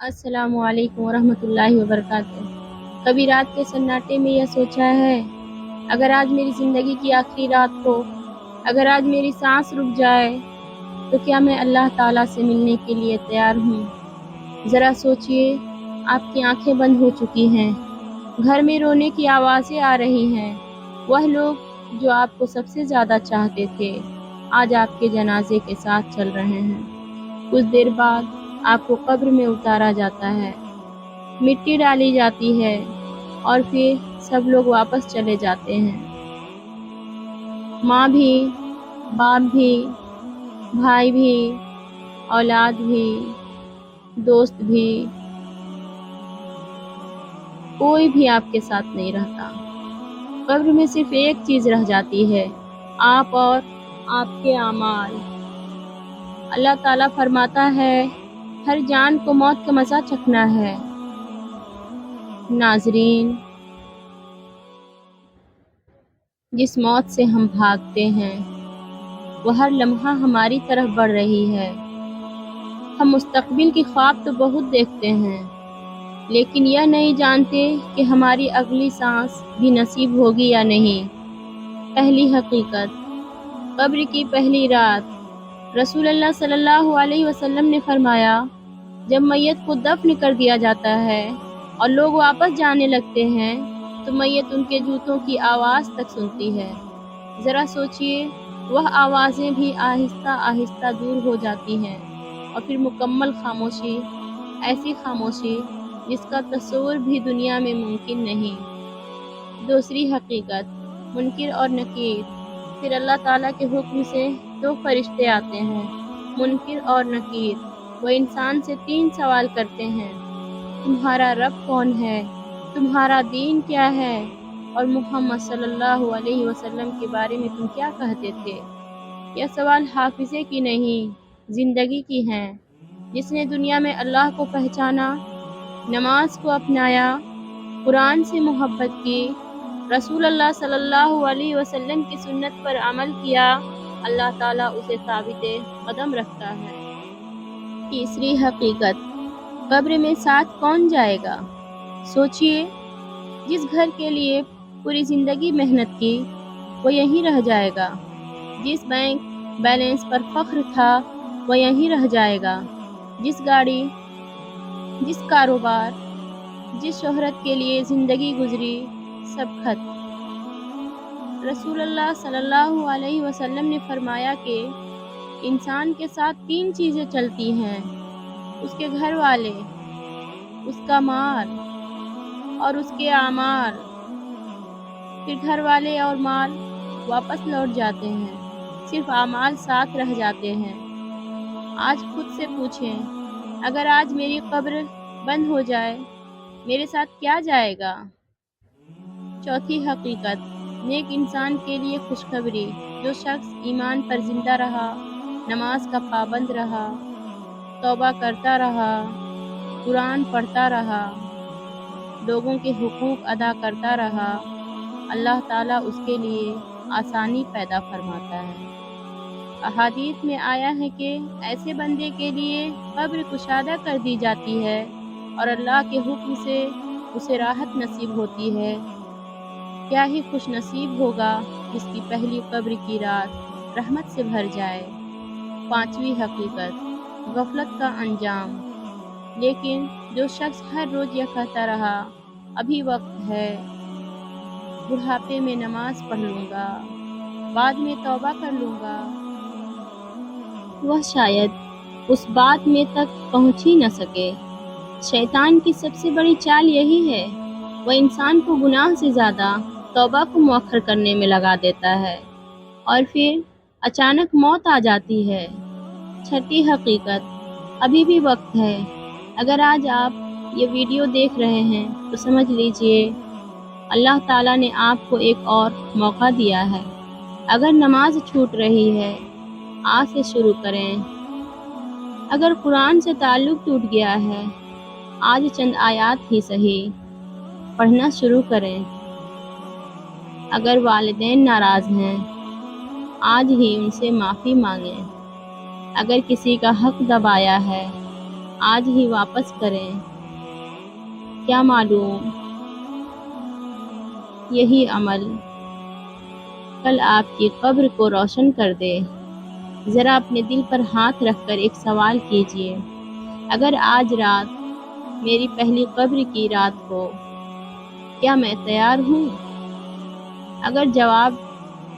السلام علیکم ورحمۃ اللہ وبرکاتہ۔ کبھی رات کے سناٹے میں یہ سوچا ہے، اگر آج میری زندگی کی آخری رات ہو، اگر آج میری سانس رک جائے، تو کیا میں اللہ تعالیٰ سے ملنے کے لیے تیار ہوں؟ ذرا سوچئے، آپ کی آنکھیں بند ہو چکی ہیں، گھر میں رونے کی آوازیں آ رہی ہیں، وہ لوگ جو آپ کو سب سے زیادہ چاہتے تھے آج آپ کے جنازے کے ساتھ چل رہے ہیں۔ کچھ دیر بعد آپ کو قبر میں اتارا جاتا ہے، مٹی ڈالی جاتی ہے اور پھر سب لوگ واپس چلے جاتے ہیں۔ ماں بھی، باپ بھی، بھائی بھی، اولاد بھی، دوست بھی، کوئی بھی آپ کے ساتھ نہیں رہتا۔ قبر میں صرف ایک چیز رہ جاتی ہے، آپ اور آپ کے اعمال۔ اللہ تعالیٰ فرماتا ہے، ہر جان کو موت کا مزہ چکھنا ہے۔ ناظرین، جس موت سے ہم بھاگتے ہیں وہ ہر لمحہ ہماری طرف بڑھ رہی ہے۔ ہم مستقبل کی خواب تو بہت دیکھتے ہیں، لیکن یہ نہیں جانتے کہ ہماری اگلی سانس بھی نصیب ہوگی یا نہیں۔ پہلی حقیقت، قبر کی پہلی رات۔ رسول اللہ صلی اللہ علیہ وسلم نے فرمایا، جب میت کو دفن کر دیا جاتا ہے اور لوگ واپس جانے لگتے ہیں تو میت ان کے جوتوں کی آواز تک سنتی ہے۔ ذرا سوچئے، وہ آوازیں بھی آہستہ آہستہ دور ہو جاتی ہیں اور پھر مکمل خاموشی، ایسی خاموشی جس کا تصور بھی دنیا میں ممکن نہیں۔ دوسری حقیقت، منکر اور نکیر۔ پھر اللہ تعالیٰ کے حکم سے دو فرشتے آتے ہیں، منکر اور نکیر۔ وہ انسان سے 3 سوال کرتے ہیں، تمہارا رب کون ہے؟ تمہارا دین کیا ہے؟ اور محمد صلی اللہ علیہ وسلم کے بارے میں تم کیا کہتے تھے؟ یہ سوال حافظے کی نہیں، زندگی کی ہیں۔ جس نے دنیا میں اللہ کو پہچانا، نماز کو اپنایا، قرآن سے محبت کی، رسول اللہ صلی اللہ علیہ وسلم کی سنت پر عمل کیا، اللہ تعالیٰ اسے ثابت قدم رکھتا ہے۔ تیسری حقیقت، قبر میں ساتھ کون جائے گا؟ سوچئے، جس گھر کے لیے پوری زندگی محنت کی وہ یہیں رہ جائے گا، جس بینک بیلنس پر فخر تھا وہ یہیں رہ جائے گا، جس گاڑی، جس کاروبار، جس شہرت کے لیے زندگی گزری، سب ختم۔ رسول اللہ صلی اللہ علیہ وسلم نے فرمایا کہ انسان کے ساتھ 3 چیزیں چلتی ہیں، اس کے گھر والے، اس کا مال اور اس کے اعمال۔ پھر گھر والے اور مال واپس لوٹ جاتے ہیں، صرف اعمال ساتھ رہ جاتے ہیں۔ آج خود سے پوچھیں، اگر آج میری قبر بند ہو جائے، میرے ساتھ کیا جائے گا؟ چوتھی حقیقت، نیک انسان کے لیے خوشخبری۔ جو شخص ایمان پر زندہ رہا، نماز کا پابند رہا، توبہ کرتا رہا، قرآن پڑھتا رہا، لوگوں کے حقوق ادا کرتا رہا، اللہ تعالیٰ اس کے لیے آسانی پیدا فرماتا ہے۔ احادیث میں آیا ہے کہ ایسے بندے کے لیے قبر کشادہ کر دی جاتی ہے اور اللہ کے حکم سے اسے راحت نصیب ہوتی ہے۔ کیا ہی خوش نصیب ہوگا جس کی پہلی قبر کی رات رحمت سے بھر جائے۔ پانچویں حقیقت، غفلت کا انجام۔ لیکن جو شخص ہر روز یہ کہتا رہا، ابھی وقت ہے، بڑھاپے میں نماز پڑھ لوں گا، بعد میں توبہ کر لوں گا، وہ شاید اس بات میں تک پہنچ ہی نہ سکے۔ شیطان کی سب سے بڑی چال یہی ہے، وہ انسان کو گناہ سے زیادہ توبہ کو مؤخر کرنے میں لگا دیتا ہے اور پھر اچانک موت آ جاتی ہے۔ چھٹی حقیقت، ابھی بھی وقت ہے۔ اگر آج آپ یہ ویڈیو دیکھ رہے ہیں تو سمجھ لیجئے اللہ تعالیٰ نے آپ کو ایک اور موقع دیا ہے۔ اگر نماز چھوٹ رہی ہے، آج سے شروع کریں۔ اگر قرآن سے تعلق ٹوٹ گیا ہے، آج چند آیات ہی صحیح پڑھنا شروع کریں۔ اگر والدین ناراض ہیں، آج ہی ان سے معافی مانگیں۔ اگر کسی کا حق دبایا ہے، آج ہی واپس کریں۔ کیا معلوم یہی عمل کل آپ کی قبر کو روشن کر دے۔ ذرا اپنے دل پر ہاتھ رکھ کر ایک سوال کیجیے، اگر آج رات میری پہلی قبر کی رات ہو، کیا میں تیار ہوں؟ اگر جواب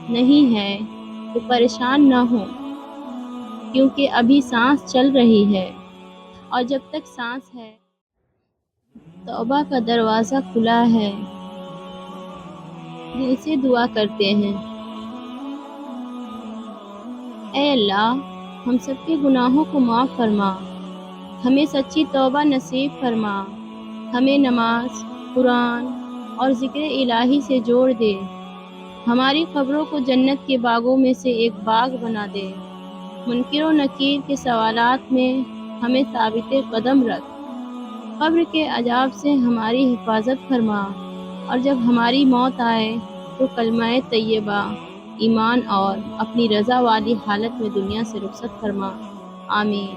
نہیں ہے تو پریشان نہ ہوں، کیونکہ ابھی سانس چل رہی ہے، اور جب تک سانس ہے توبہ کا دروازہ کھلا ہے۔ دل سے دعا کرتے ہیں، اے اللہ، ہم سب کے گناہوں کو معاف فرما، ہمیں سچی توبہ نصیب فرما، ہمیں نماز، قرآن اور ذکر الہی سے جوڑ دے، ہماری قبروں کو جنت کے باغوں میں سے ایک باغ بنا دے، منکر و نکیر کے سوالات میں ہمیں ثابت قدم رکھ، قبر کے عذاب سے ہماری حفاظت فرما، اور جب ہماری موت آئے تو کلمہ طیبہ، ایمان اور اپنی رضا والی حالت میں دنیا سے رخصت فرما۔ آمین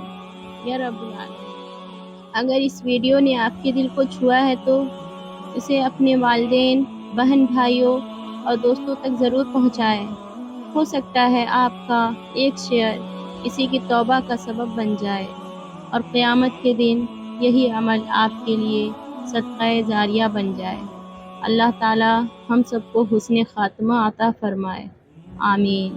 یا رب العالمین۔ اگر اس ویڈیو نے آپ کے دل کو چھوا ہے تو اسے اپنے والدین، بہن بھائیوں اور دوستوں تک ضرور پہنچائیں۔ ہو سکتا ہے آپ کا ایک شیئر کسی کی توبہ کا سبب بن جائے، اور قیامت کے دن یہی عمل آپ کے لیے صدقہ جاریہ بن جائے۔ اللہ تعالی ہم سب کو حسن خاتمہ عطا فرمائے۔ آمین۔